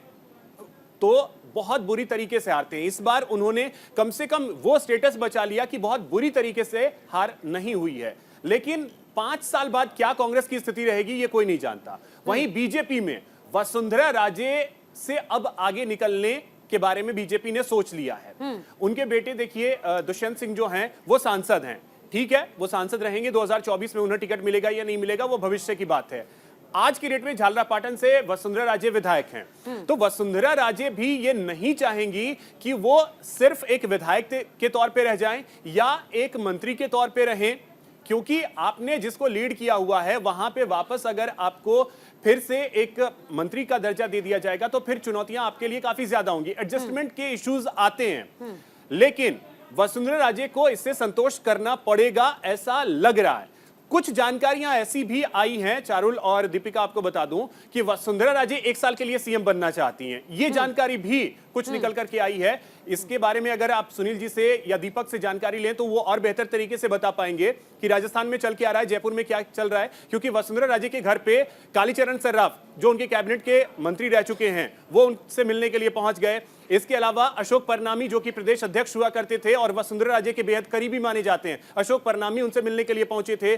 तो बहुत बुरी तरीके से हारते हैं। इस बार उन्होंने कम से कम वो स्टेटस बचा लिया कि बहुत बुरी तरीके से हार नहीं हुई है। लेकिन 5 साल बाद क्या कांग्रेस की स्थिति रहेगी ये कोई नहीं जानता। वहीं बीजेपी में वसुंधरा राजे से अब आगे निकलने के बारे में बीजेपी ने सोच लिया है। उनके बेटे देखिए दुष्यंत सिंह जो हैं वो सांसद हैं, ठीक है, वो सांसद रहेंगे। 2024 में उन्हें टिकट मिलेगा या नहीं मिलेगा वो भविष्य की बात है। आज की डेट में झालरापाटन से वसुंधरा राजे विधायक हैं, तो वसुंधरा राजे भी ये नहीं चाहेंगी कि वो सिर्फ एक विधायक के तौर पे रह जाएं या एक मंत्री के तौर पे रहें, क्योंकि आपने जिसको लीड किया हुआ है वहां पे वापस अगर आपको फिर से एक मंत्री का दर्जा दे दिया जाएगा तो फिर चुनौतियां आपके लिए काफी ज्यादा होंगी। एडजस्टमेंट के इश्यूज आते हैं, लेकिन वसुंधरा राजे को इससे संतोष करना पड़ेगा ऐसा लग रहा है। कुछ जानकारियां ऐसी भी आई हैं, चारुल और दीपिका, आपको बता दूं कि वसुंधरा राजे 1 साल के लिए सीएम बनना चाहती हैं। ये जानकारी भी कुछ निकल करके आई है। इसके बारे में अगर आप सुनील जी से या दीपक से जानकारी लें तो वो और बेहतर तरीके से बता पाएंगे कि राजस्थान में चल के आ रहा है, जयपुर में क्या चल रहा है। क्योंकि वसुंधरा राजे के घर पे कालीचरण सर्राफ, जो उनके कैबिनेट के मंत्री रह चुके हैं, वो उनसे मिलने के लिए पहुंच गए। इसके अलावा अशोक परनामी जो कि प्रदेश अध्यक्ष हुआ करते थे और वसुंधरा राजे के बेहद करीबी माने जाते हैं, अशोक परनामी उनसे मिलने के लिए पहुंचे थे।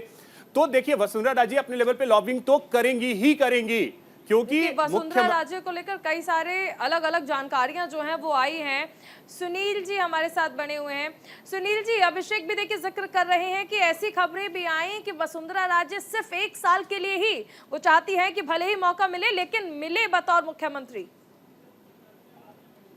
तो देखिए, वसुंधरा राजे अपने लेवल पे लॉबिंग तो करेंगी ही करेंगी, क्योंकि वसुंधरा राजे को लेकर कई सारे अलग अलग जानकारियां जो हैं वो आई हैं। सुनील जी हमारे साथ बने हुए हैं। सुनील जी, अभिषेक भी देखिए जिक्र कर रहे हैं कि ऐसी खबरें भी आई कि वसुंधरा राजे सिर्फ 1 साल के लिए ही वो चाहती हैं कि भले ही मौका मिले लेकिन मिले बतौर मुख्यमंत्री।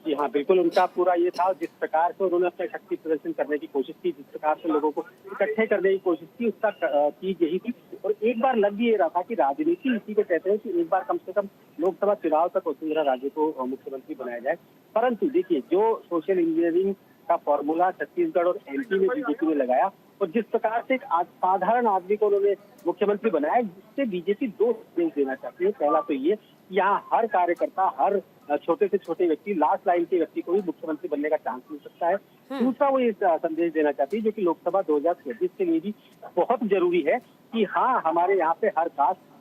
जी हाँ, बिल्कुल, उनका पूरा ये था, जिस प्रकार से उन्होंने अपना शक्ति प्रदर्शन करने की कोशिश की, जिस प्रकार से लोगों को इकट्ठे करने की कोशिश की, उसका चीज यही थी। और एक बार लग भी ये रहा था कि राजनीति इसी को कहते हैं कि एक बार कम से कम लोकसभा चुनाव तक वसुंधरा राजे को मुख्यमंत्री बनाया जाए। परंतु देखिए, जो सोशल इंजीनियरिंग का फॉर्मूला छत्तीसगढ़ और एमपी में बीजेपी ने लगाया और जिस प्रकार से एक साधारण आदमी को उन्होंने मुख्यमंत्री बनाया, जिससे बीजेपी 2 संदेश देना चाहती है। पहला तो ये, यहाँ हर कार्यकर्ता, हर छोटे से छोटे व्यक्ति, लास्ट लाइन के व्यक्ति को भी मुख्यमंत्री बनने का चांस मिल सकता है। दूसरा वो ये संदेश देना चाहती है, जो कि लोकसभा 2026 के लिए भी बहुत जरूरी है, कि हाँ, हमारे यहाँ पे हर कास्ट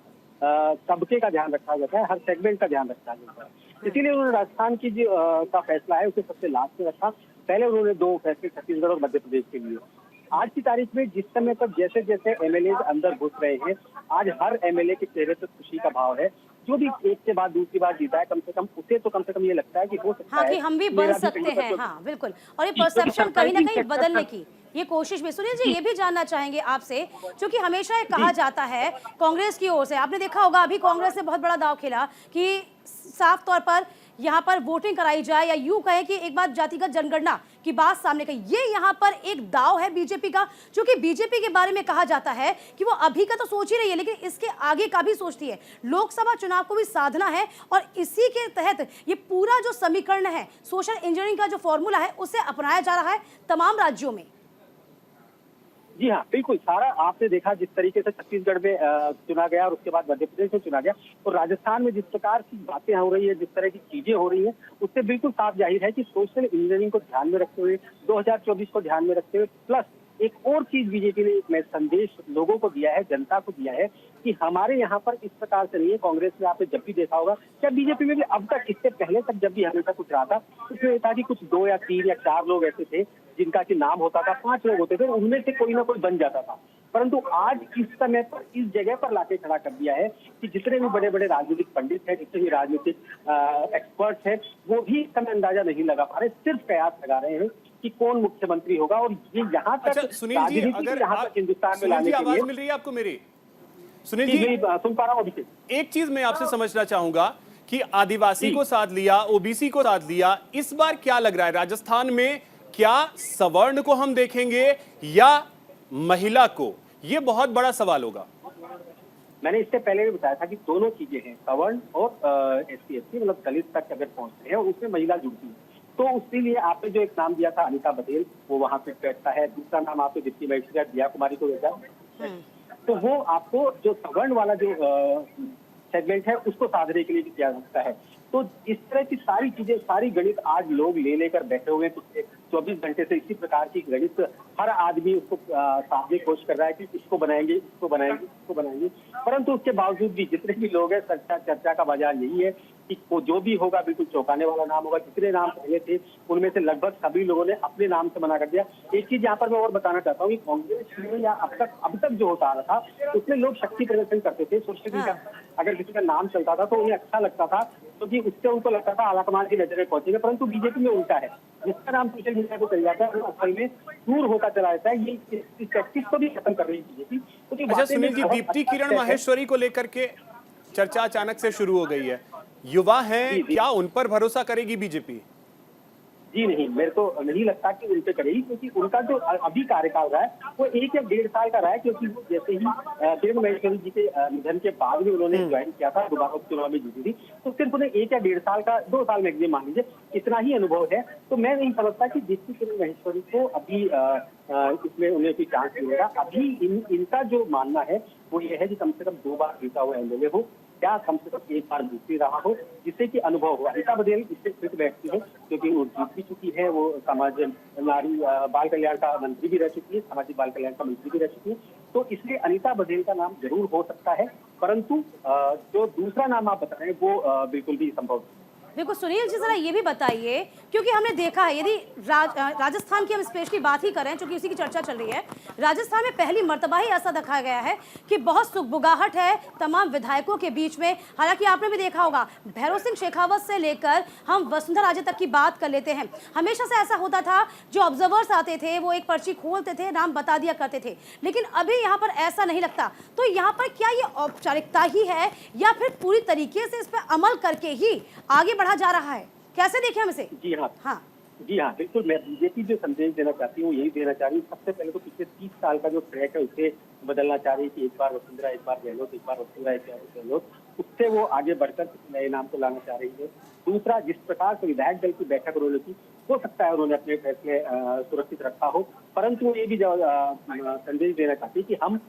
तबके का ध्यान रखा जाता है, हर सेगमेंट का ध्यान रखा जाता है। इसीलिए उन्होंने राजस्थान की जो का फैसला है उसे सबसे लास्ट में रखा। पहले उन्होंने 2 फैसले छत्तीसगढ़ और मध्य प्रदेश के लिए। आज की तारीख में जिस समय पर जैसे जैसे एमएलए अंदर घुस रहे हैं, आज हर एमएलए के चेहरे पर खुशी का भाव है। जो भी एक के बाद दूसरी बार जीता है, कम से कम उसे तो कम से कम ये लगता है कि हो सकता है कि हम भी बन सकते हैं। हाँ बिल्कुल, और ये परसेप्शन कहीं ना कहीं बदलने की ये कोशिश भी। सुनील जी, ये भी जानना चाहेंगे आपसे, क्योंकि हमेशा ये कहा जाता है कांग्रेस की ओर से, आपने देखा होगा अभी कांग्रेस ने बहुत बड़ा दाव खेला कि साफ तौर पर यहाँ पर वोटिंग कराई जाए, या यूं कहें कि एक बार जातिगत जनगणना की बात सामने कही। ये यहाँ पर एक दाव है बीजेपी का, क्योंकि बीजेपी के बारे में कहा जाता है कि वो अभी का तो सोच ही रही है लेकिन इसके आगे का भी सोचती है। लोकसभा चुनाव को भी साधना है और इसी के तहत ये पूरा जो समीकरण है, सोशल इंजीनियरिंग का जो फॉर्मूला है, उसे अपनाया जा रहा है तमाम राज्यों में। जी हाँ, बिल्कुल, सारा आपने देखा जिस तरीके से छत्तीसगढ़ में चुना गया और उसके बाद मध्य प्रदेश में चुना गया, और राजस्थान में जिस प्रकार की बातें हो रही है, जिस तरह की चीजें हो रही है, उससे बिल्कुल साफ जाहिर है कि सोशल इंजीनियरिंग को ध्यान में रखते हुए, 2024 को ध्यान में रखते हुए, प्लस एक और चीज बीजेपी ने एक संदेश लोगों को दिया है, जनता को दिया है कि हमारे यहाँ पर इस प्रकार से नहीं है। कांग्रेस में आपने जब भी देखा होगा, क्या बीजेपी में भी अब तक, इससे पहले तक जब भी हमेशा कुछ रहा था, उसमें था कि कुछ 2 या 3 या 4 लोग ऐसे थे जिनका कि नाम होता था, 5 लोग होते थे, उनमें से कोई ना कोई बन जाता था। परंतु आज इस समय पर इस जगह पर लाके खड़ा कर दिया है कि जितने भी बड़े बड़े राजनीतिक पंडित हैं, जितने भी राजनीतिक एक्सपर्ट्स हैं, वो भी इस समय अंदाजा नहीं लगा पा रहे, सिर्फ कयास लगा रहे हैं कि कौन मुख्यमंत्री होगा। और ये यहाँ तक अच्छा सुनील जी, अगर यहाँ तक हिंदुस्तान में लाने के आवाज लिए मिल रही है आपको मेरी? सुनील जी, सुन पा रहा हूँ अभिषेक। एक चीज मैं आपसे समझना चाहूंगा कि आदिवासी को साथ लिया, ओबीसी को साथ लिया, इस बार क्या लग रहा है राजस्थान में, क्या सवर्ण को हम देखेंगे या महिला को? ये बहुत बड़ा सवाल होगा। मैंने इससे पहले भी बताया था कि दोनों चीजें हैं, सवर्ण और SC ST, मतलब दलित तक अगर पहुंचते हैं और उसमें महिला जुड़ती है, तो उसके लिए आपने जो एक नाम दिया था अनिता बघेल, वो वहां पे बैठता है। दूसरा नाम आपने डिप्टी मजिस्ट्रेट दिया कुमारी को भेजा, तो वो आपको जो सवर्ण वाला जो सेगमेंट है उसको साधने के लिए भी किया जा सकता है। तो इस तरह की सारी चीजें, सारी गणित आज लोग ले लेकर बैठे हुए हैं। पिछले 24 घंटे से इसी प्रकार की गणित हर आदमी उसको साधने की कोशिश कर रहा है कि इसको बनाएंगे, इसको बनाएंगे, इसको बनाएंगे। परंतु उसके बावजूद भी जितने भी लोग हैं, चर्चा का बाजार यही है कि वो जो भी होगा बिल्कुल चौंकाने वाला नाम होगा। जितने नाम पहले थे उनमें से लगभग सभी लोगों ने अपने नाम से मना कर दिया। एक चीज यहाँ पर मैं और बताना चाहता हूँ कि कांग्रेस में या अब तक जो होता आ रहा था उसमें लोग शक्ति प्रदर्शन करते थे। सोशल मीडिया अगर किसी का नाम चलता था तो उन्हें अच्छा लगता था, क्योंकि उससे उनको लगता था आलाकमान की नजर में पहुंचेंगे। परंतु बीजेपी में उल्टा है, जिसका नाम सोशल मीडिया को चल जाता है वो असल में दूर होता चला जाता है। ये इस प्रैक्टिस को भी खत्म कर रही है बीजेपी। अच्छा सुनील जी, दीप्ति किरण माहेश्वरी को लेकर के चर्चा अचानक से शुरू हो गई है। युवा हैं, क्या उन पर भरोसा करेगी बीजेपी? जी नहीं, मेरे को नहीं लगता कि उन पे करेगी, क्योंकि उनका जो अभी कार्यकाल रहा है वो 1 या 1.5 साल का रहा है। क्योंकि जैसे ही किरण महेश्वरी जी के निधन के बाद भी उन्होंने ज्वाइन किया था, दोबारा चुनाव में जीती थी, तो सिर्फ उन्हें 1 या 1.5 साल का, 2 साल मैक्सिमम मान लीजिए, इतना ही अनुभव है। तो मैं नहीं समझता कि जिसकी किरण महेश्वरी को अभी इसमें उन्हें कोई चांस मिलेगा। अभी इनका जो मानना है वो ये है कि कम से कम 2 बार जीता हुआ MLA हो, क्या कम से कम 1 बार दूसरी रहा हो, जिससे कि अनुभव हो। अनिता बघेल इससे फिट बैठती है क्योंकि वो जीत भी चुकी है, वो समाज नारी बाल कल्याण का मंत्री भी रह चुकी है, सामाजिक बाल कल्याण का मंत्री भी रह चुकी है। तो इसलिए अनिता बघेल का नाम जरूर हो सकता है, परंतु जो दूसरा नाम आप बता रहे हैं वो बिल्कुल भी संभव नहीं। देखो सुनील जी, जरा ये भी बताइए, क्योंकि हमने देखा है, यदि राजस्थान की हम स्पेशली बात ही करें, क्योंकि उसी की चर्चा चल रही है, राजस्थान में पहली मर्तबा ही ऐसा दिखाया गया है कि बहुत सुगबुगाहट है तमाम विधायकों के बीच में। हालांकि आपने भी देखा होगा, भैरव सिंह शेखावत से लेकर हम वसुंधरा राजे तक की बात कर लेते हैं, हमेशा से ऐसा होता था, जो ऑब्जर्वर्स आते थे वो एक पर्ची खोलते थे, नाम बता दिया करते थे। लेकिन अभी यहाँ पर ऐसा नहीं लगता। तो यहाँ पर क्या ये औपचारिकता ही है या फिर पूरी तरीके से इस पर अमल करके ही आगे बढ़ा जा रहा है? कैसे देखें हम इसे? जी हाँ, बिल्कुल। मैं बीजेपी जो संदेश देना चाहती हूँ यही देना चाह रही हूँ। सबसे पहले तो पिछले 30 साल का जो ट्रैक है उसे बदलना चाह रही है कि एक बार वसुंधरा, एक बार गहलोत, एक बार वसुंधरा, एक बार गहलोत, उससे वो आगे बढ़कर नए नाम को लाना चाह रही है। दूसरा, जिस प्रकार से विधायक दल की बैठक उन्होंने की, हो सकता है उन्होंने अपने फैसले सुरक्षित रखा हो, परंतु ये भी संदेश देना चाहती है कि हम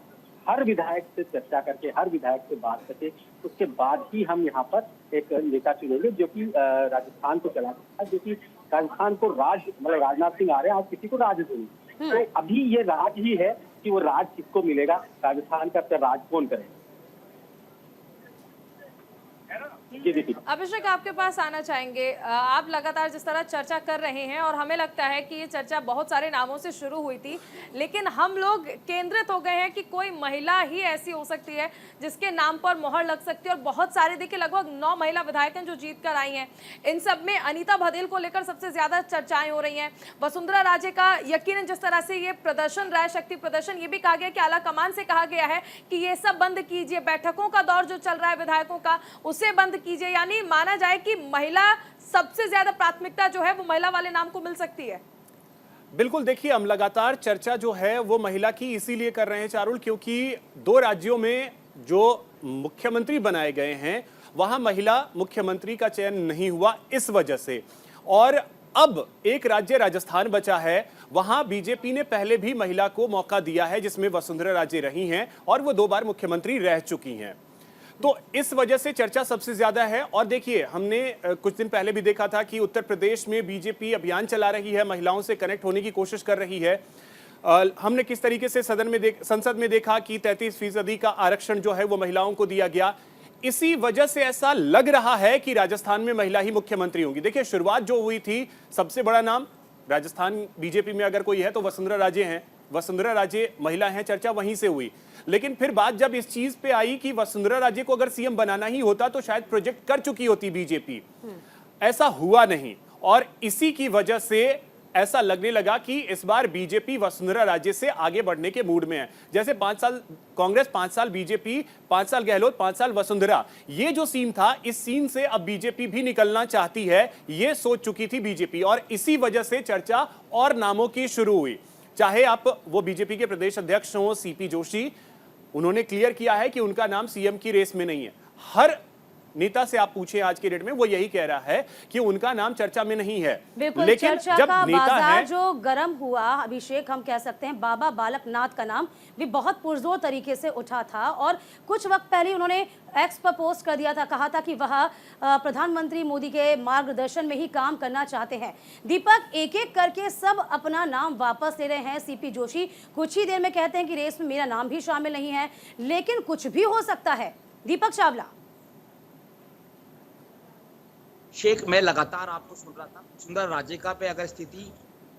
हर विधायक से चर्चा करके, हर विधायक से बात करके, उसके बाद ही हम यहाँ पर एक नेता चुनेंगे जो कि राजस्थान को चला सकता है, जो कि राजस्थान को मतलब राजनाथ सिंह आ रहे हैं, आज किसी को राज देंगे। तो अभी ये राज ही है कि वो राज किसको मिलेगा, राजस्थान का राज कौन करेगा। अभिषेक, आपके पास आना चाहेंगे। आप लगातार जिस तरह चर्चा कर रहे हैं और हमें लगता है कि ये चर्चा बहुत सारे नामों से शुरू हुई थी, लेकिन हम लोग केंद्रित हो गए हैं कि कोई महिला ही ऐसी हो सकती है जिसके नाम पर मोहर लग सकती है। और बहुत सारे, देखिए लगभग 9 महिला विधायक हैं जो जीत कर आई हैं। इन सब में अनिता बघेल को लेकर सबसे ज्यादा चर्चाएं हो रही हैं। वसुंधरा राजे का यकीनन जिस तरह से ये प्रदर्शन रहा है, शक्ति प्रदर्शन, ये भी कहा गया कि आला कमान से कहा गया है कि ये सब बंद कीजिए, बैठकों का दौर जो चल रहा है विधायकों का उसे बंद कीजिए। यानी माना जाए कि महिला सबसे ज्यादा प्राथमिकता जो है वो महिला वाले नाम को मिल सकती है। बिल्कुल, देखिए हम लगातार चर्चा जो है वो महिला की इसीलिए कर रहे हैं चारुल, क्योंकि 2 राज्यों में जो मुख्यमंत्री बनाए गए हैं वहां महिला मुख्यमंत्री का चयन नहीं हुआ इस वजह से। और अब एक राज्य राजस्थान बचा है, वहां बीजेपी ने पहले भी महिला को मौका दिया है, जिसमें वसुंधरा राजे रही हैं और वो 2 बार मुख्यमंत्री रह चुकी हैं। तो इस वजह से चर्चा सबसे ज्यादा है। और देखिए, हमने कुछ दिन पहले भी देखा था कि उत्तर प्रदेश में बीजेपी अभियान चला रही है, महिलाओं से कनेक्ट होने की कोशिश कर रही है। हमने किस तरीके से संसद में देखा कि 33% का आरक्षण जो है वो महिलाओं को दिया गया। इसी वजह से ऐसा लग रहा है कि राजस्थान में महिला ही मुख्यमंत्री होंगी। देखिए, शुरुआत जो हुई थी, सबसे बड़ा नाम राजस्थान बीजेपी में अगर कोई है तो वसुंधरा राजे हैं, वसुंधरा राजे महिला हैं, चर्चा वहीं से हुई। लेकिन फिर बात जब इस चीज पे आई कि वसुंधरा राजे को अगर सीएम बनाना ही होता तो शायद प्रोजेक्ट कर चुकी होती बीजेपी, ऐसा हुआ नहीं। और इसी की वजह से ऐसा लगने लगा कि इस बार बीजेपी वसुंधरा राजे से आगे बढ़ने के मूड में है। जैसे 5 साल कांग्रेस, 5 साल बीजेपी, 5 साल गहलोत, 5 साल वसुंधरा, ये जो सीन था, इस सीन से अब बीजेपी भी निकलना चाहती है, ये सोच चुकी थी बीजेपी। और इसी वजह से चर्चा और नामों की शुरू हुई। चाहे आप वो बीजेपी के प्रदेश अध्यक्ष हो सीपी जोशी, उन्होंने क्लियर किया है कि उनका नाम सीएम की रेस में नहीं है। हर नेता से आप पूछे आज के डेट में, वो यही कह रहा है कि उनका नाम चर्चा में नहीं है। बिल्कुल, लेकिन चर्चा जब का नेता बाजार है, जो गर्म हुआ, अभिषेक, हम कह सकते हैं बाबा बालक नाथ का नाम भी बहुत पुरजोर तरीके से उठा था। और कुछ वक्त पहले उन्होंने एक्स पर पोस्ट कर दिया था, कहा था कि वह प्रधानमंत्री मोदी के मार्गदर्शन में ही काम करना चाहते हैं। दीपक, एक एक करके सब अपना नाम वापस ले रहे हैं। सीपी जोशी कुछ ही देर में कहते हैं कि रेस में मेरा नाम भी शामिल नहीं है, लेकिन कुछ भी हो सकता है। दीपक चावला। शेख, मैं लगातार आपको सुन रहा था। वसुंधरा राजे का पे अगर स्थिति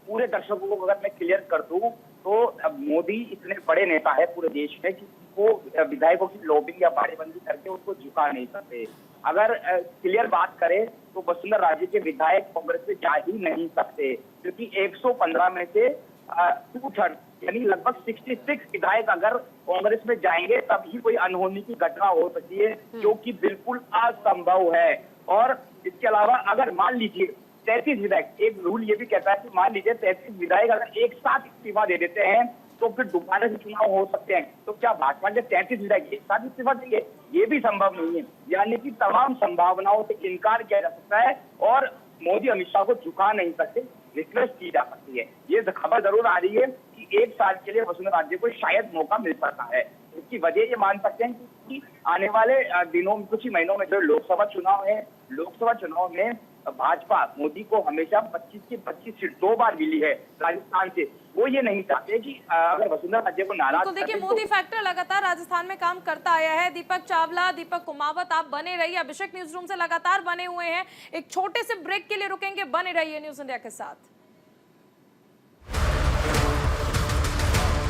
पूरे दर्शकों को अगर मैं क्लियर कर दूं तो अब मोदी इतने बड़े नेता है पूरे देश में कि वो विधायकों की लॉबिंग या बाड़ेबंदी करके उसको झुका नहीं सकते। अगर क्लियर बात करें तो वसुंधरा राजे के विधायक कांग्रेस से जा ही नहीं सकते, क्योंकि 115 में से 2/3 यानी लगभग 66 विधायक अगर कांग्रेस में जाएंगे तब ही कोई अनहोनी की घटना हो सकती है, जो कि बिल्कुल असंभव है। और इसके अलावा अगर मान लीजिए 33 विधायक, एक रूल ये भी कहता है कि मान लीजिए 33 विधायक अगर एक साथ इस्तीफा दे देते हैं तो फिर दोबारा से चुनाव हो सकते हैं। तो क्या भाजपा के 33 विधायक एक साथ इस्तीफा देंगे? ये भी संभव नहीं है। यानी कि तमाम संभावनाओं से इनकार किया जा सकता है और मोदी अमित शाह को झुका नहीं सकते, रिक्वेस्ट की जा सकती है। ये खबर जरूर आ रही है कि 1 साल के लिए वसुंधरा राजे को शायद मौका मिल सकता है। इसकी वजह ये मान सकते हैं कि आने वाले दिनों में, कुछ ही महीनों में जो लोकसभा चुनाव है, लोकसभा चुनाव में भाजपा मोदी को हमेशा 25 की 25 सीट 2 बार मिली है राजस्थान से। वो ये नहीं चाहते कि अगर वसुंधरा राजे को नाराज, तो देखिए मोदी फैक्टर लगातार राजस्थान में काम करता आया है। दीपक चावला, दीपक कुमावत, आप बने रहिए, अभिषेक न्यूज रूम से लगातार बने हुए हैं। एक छोटे से ब्रेक के लिए रुकेंगे, बने रहिए न्यूज इंडिया के साथ।